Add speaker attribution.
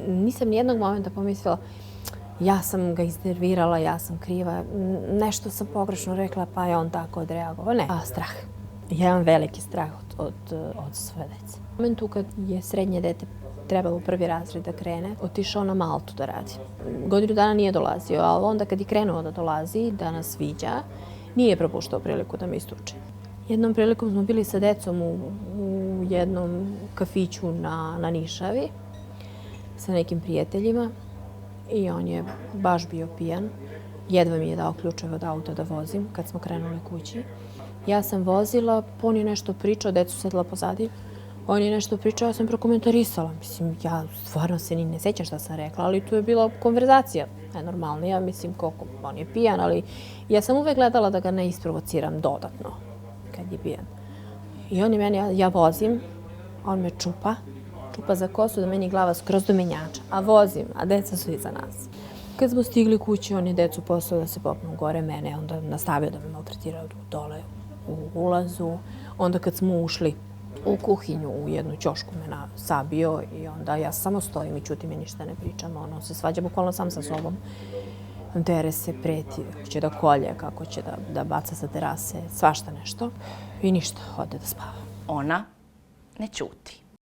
Speaker 1: Nisam nijednog momenta pomislila ja sam ga iznervirala, ja sam kriva, nešto sam pogrešno rekla pa je on tako odreagovao. Ne, strah. Jedan veliki strah od svoje dece. U momentu kad je srednje dete trebalo u prvi razred da krene, otišao na Maltu da radi. Godinu dana nije dolazio, ali onda kad je krenuo da dolazi, da nas viđa, nije propuštao priliku da me istuče. Jednom prilikom smo bili sa decom u jednom kafiću na Nišavi sa nekim prijateljima i on je baš bio pijan. Jedva mi je dao ključeve od auta da vozim kad smo krenuli kući. Ja sam vozila, on je nešto pričao, decu sedela pozadi. On je nešto pričao, ja sam prokomentarisala. Mislim, ja stvarno se ni ne sjećam šta sam rekla, ali tu je bila konverzacija najnormalnija. Mislim, koliko on je pijan, ali ja sam uvek gledala da ga ne isprovociram dodatno kad je pijan. I on je meni, ja vozim, on me čupa za kosu da meni glava skroz do menjača, a vozim, a deca su iza nas. Kad smo stigli kući, on je decu poslao da se popnu gore mene, onda nastavio da me maltretirao dole u ulazu. Onda kad smo ušli u kuhinju, u jednu ćošku me sabio i onda ja samo stojim i ćutim i ništa ne pričam. On se svađa bukvalno sam sa sobom. Dere se, preti, kako će da kolje, kako će da baca sa terase, svašta nešto. I ništa, ode da spava.
Speaker 2: Ona ne ćuti.